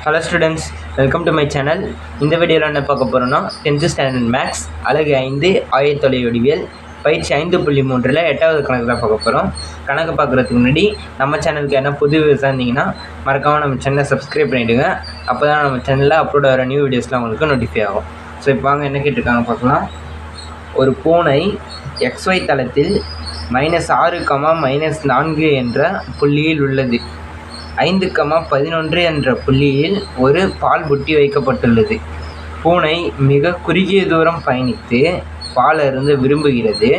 Hello students, welcome to my channel. இந்த வீடியோவில் என்ன பார்க்க போகிறோன்னா 10th ஸ்டாண்டர்ட் மேக்ஸ் அலகு 5 ஆயத்தொலை வடிவியல் பயிற்சி 5.3ல் 8வது கணக்கு தான் பார்க்க போகிறோம். கணக்கு பார்க்குறதுக்கு முன்னாடி நம்ம சேனலுக்கு என்ன புது வியூஸாக இருந்தீங்கன்னா மறக்காமல் நம்ம சேனலை சப்ஸ்கிரைப் பண்ணிவிடுங்க. அப்போ தான் நம்ம சேனலில் அப்லோட் ஆகிற நியூ வீடியோஸ்லாம் உங்களுக்கு நோட்டிஃபை ஆகும். ஸோ இப்போ வாங்க என்ன கேட்டிருக்காங்க பார்க்கலாம். ஒரு பூனை XY தளத்தில் -6, -4 என்ற புள்ளியில் உள்ளது. 5, 11 என்ற புள்ளியில் ஒரு பால் புட்டி வைக்கப்பட்டுள்ளது. பூனை மிக குறுகிய தூரம் பயணித்து பால் அருந்த விரும்புகிறது.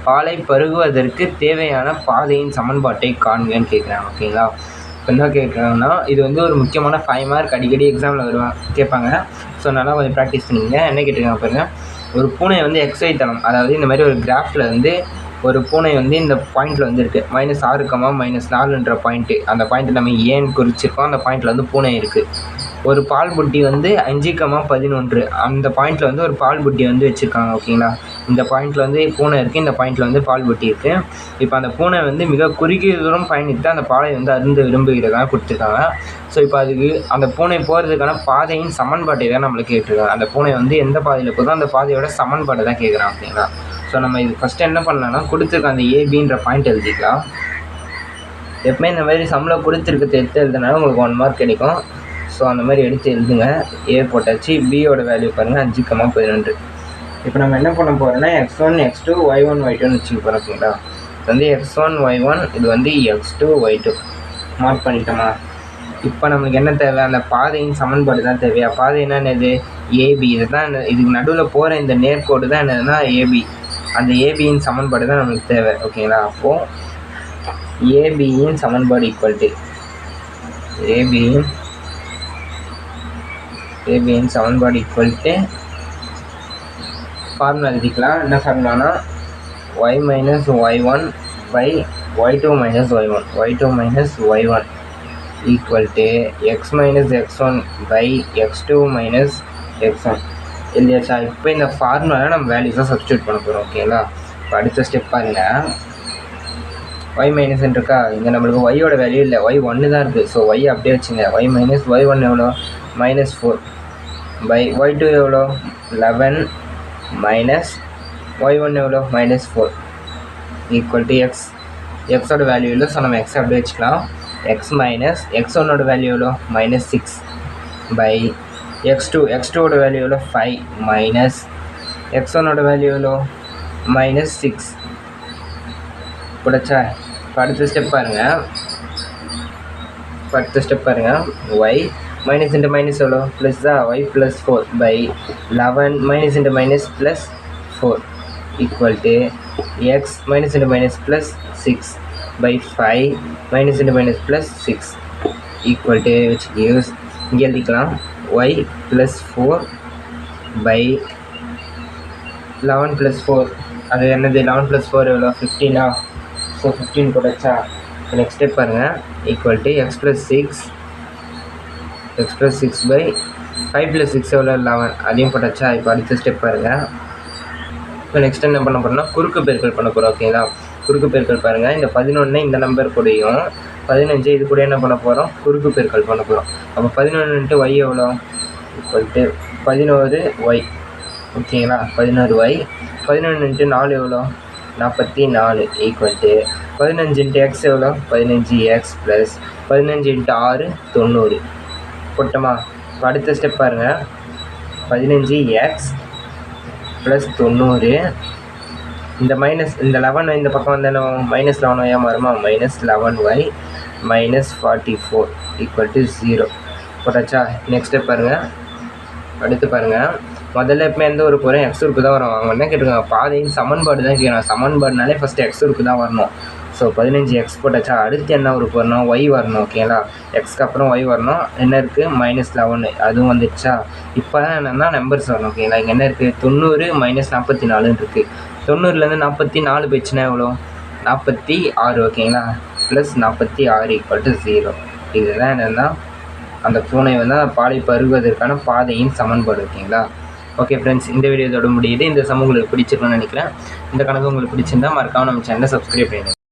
பாலை பருகுவதற்கு தேவையான பாதையின் சமன்பாட்டை காண்கன்னு கேட்குறாங்க. ஓகேங்களா, இப்போ என்ன கேட்குறாங்கன்னா, இது வந்து ஒரு முக்கியமான 5 மார்க் அடிக்கடி எக்ஸாமில் கேட்பாங்க. ஸோ நல்லா கொஞ்சம் ப்ராக்டிஸ் பண்ணிங்க. என்ன கேட்டிருக்காங்க பாருங்கள். ஒரு பூனை வந்து XY தளம், அதாவது இந்த மாதிரி ஒரு கிராஃபில் வந்து ஒரு பூனை வந்து இந்த பாயிண்டில் வந்து இருக்குது. -6, -4ன்ற பாயிண்ட்டு, அந்த பாயிண்ட்டு நம்ம ஏன்னு குறிச்சிருக்கோம். அந்த பாயிண்டில் வந்து பூனை இருக்குது. ஒரு பால் புட்டி வந்து 5, 11 அந்த பாயிண்டில் வந்து ஒரு பால் புட்டி வந்து வச்சுருக்காங்க. ஓகேங்களா, இந்த பாயிண்டில் வந்து பூனை இருக்குது, இந்த பாயிண்டில் வந்து பால் புட்டி இருக்குது. இப்போ அந்த பூனை வந்து மிக குறுகிய தூரம் பயணித்து அந்த பாலை வந்து அருந்த விரும்புகிறதாக கொடுத்துருக்காங்க. ஸோ இப்போ அதுக்கு அந்த பூனை போகிறதுக்கான பாதையின் சமன்பாட்டை தான் நம்மளுக்கு கேட்டிருக்காங்க. அந்த பூனை வந்து எந்த பாதையில் போதோ அந்த பாதையோட சமன்பாட்டை தான் கேட்குறாங்க. ஓகேங்களா, ஸோ நம்ம இது ஃபஸ்ட்டு என்ன பண்ணலாம்னா, கொடுத்துருக்க அந்த ஏபின்ற பாயிண்ட் எழுதிக்கலாம். எப்பவுமே இந்த மாதிரி சம்மில் கொடுத்துருக்கிறது எடுத்து எழுதுனாலும் உங்களுக்கு 1 மார்க் கிடைக்கும். ஸோ அந்த மாதிரி எடுத்து எழுதுங்க. ஏ போட்டாச்சு. பியோட வேல்யூ பாருங்கள் 5, 11. இப்போ நம்ம என்ன பண்ண போகிறோம்னா x1, x2, y1, y2ன்னு வச்சுக்க போகிறோம். ஓகேங்களா, இது வந்து x1, y1, இது வந்து x2, y2 மார்க் பண்ணிட்டோமா. இப்போ நம்மளுக்கு என்ன தேவை, அந்த பாதையின் சமன்பாடு தான் தேவையா. பாதை என்னது, ஏபி. இதுதான் இதுக்கு நடுவில் போகிற இந்த நேர்கோடு தான் என்னதுன்னா ஏபி. அந்த ஏபியின் சமன்பாடு தான் நம்மளுக்கு தேவை. ஓகேங்களா, அப்போது ஏபியின் சமன்பாடு ஈக்குவல் டு ஏபியின் சமன்பாடு ஈக்குவல் டு ஃபார்முலா எழுதிக்கலாம். என்ன ஃபார்முலானா y - y1 by y2 - y1 equal to x - x1 by x2 - x1 இல்லையாச்சா. இப்போ இந்த ஃபார்முலாவில் நம்ம வேல்யூஸாக சப்ஸ்டியூட் பண்ண போகிறோம். ஓகேங்களா, இப்போ அடுத்த ஸ்டெப் பாருங்கள். y - இருக்கா, இங்கே நம்மளுக்கு y-ஓட வேல்யூ இல்லை, y 1 தான் இருக்குது. ஸோ y அப்படியே வச்சுங்க. y - y1 எவ்வளோ, -4 by y2 எவ்வளோ 11 minus y1 எவ்வளோ -4 ஈக்குவல் டு x-ஓட வேல்யூ இல்லை. ஸோ நம்ம x அப்படியே வச்சுக்கலாம். x மைனஸ் x1ஓட வேல்யூ எவ்வளோ -6 by x2ஓட வேல்யூ எவ்வளோ 5 மைனஸ் x1ஓட வேல்யூ எவ்வளோ -6 போடச்சா. இப்போ அடுத்த ஸ்டெப் பாருங்கள். y மைனஸ் இன்ட்டு மைனஸ் எவ்வளோ ப்ளஸ் தான், y +4 by 11 minus into minus +4 equal to x minus into minus +6 by 5 minus into minus +6 equal to which gives இங்கே எழுதிக்கலாம் y +4 by 11 +4 அது என்னது 11 +4 எவ்வளோ 15. ஸோ 15 போடச்சா. நெக்ஸ்ட் ஸ்டெப் பாருங்கள். ஈக்குவல் டு x + 6 by 5 + 6 எவ்வளோ 11 அதையும் போட்டாச்சா. இப்போ அடுத்த ஸ்டெப் பாருங்கள். இப்போ நெக்ஸ்ட் என்ன பண்ண போகிறோம்னா குறுக்கு பெருக்கல் பண்ண போகிறோம். ஓகேங்களா, குறுக்கு பெருக்கல் பாருங்கள். இந்த 11 இந்த நம்பர் கூடயும் 15 இது கூட என்ன பண்ண போகிறோம், குறுக்கு பெருக்கல் பண்ண போகிறோம். அப்போ 11 × y எவ்வளோ ஈக்குவல் டு 11y. ஓகேங்களா, 11y. 11 × 4 எவ்வளோ 44 ஈக்குவல் டு 15 × x எவ்வளோ 15x ப்ளஸ் 15 × 6 90 போட்டோமா. இப்போ அடுத்த ஸ்டெப் பாருங்கள். 15x ப்ளஸ் 90 இந்த மைனஸ் இந்த 11 இந்த பக்கம் வந்து என்ன -11y மாறுமா, -11y -44 ஈக்குவல் டு 0 போட்டாச்சா. நெக்ஸ்ட் ஸ்டெப் பாருங்கள். அடுத்து பாருங்கள். முதல்ல எப்பவுமே எந்த ஒரு போகிறேன் எக்ஸ் உறுப்பு தான் வரும். அவங்க என்ன கேட்டுருக்காங்க, பாதையின் சமன்பாடு தான் கேட்கணும். சமன்பாடுனாலே ஃபஸ்ட்டு எக்ஸ் உறுப்பு தான் வரணும். ஸோ 15x போட்டாச்சா. அடுத்து என்ன உறுப்பு வரணும், y வரணும். ஓகேங்களா, எக்ஸ்க்கு அப்புறம் y வரணும். என்ன இருக்குது -11 அதுவும் வந்துடுச்சா. இப்போ தான் என்னென்னா நம்பர்ஸ் வரணும். ஓகேங்களா, இங்கே என்ன இருக்குது 90 -44 இருக்குது. 90லேருந்து 44 போயிடுச்சுன்னா எவ்வளோ 46. ஓகேங்களா, ப்ளஸ் 46 ஈக்குவல் டு 0. இதுதான் என்னென்னா அந்த பூனை வந்து பாலை பருகுவதற்கான பாதையின் சமன்பாடு. ஓகேங்களா, ஓகே ஃப்ரெண்ட்ஸ், இந்த வீடியோ இதோட முடியுது. இந்த சமம் உங்களுக்கு பிடிச்சிருக்குன்னு நினைக்கிறேன். இந்த கணக்கு உங்களுக்கு பிடிச்சிருந்தா மறக்காமல் நம்ம சேனலை சப்ஸ்கிரைப் பண்ணுங்கள்.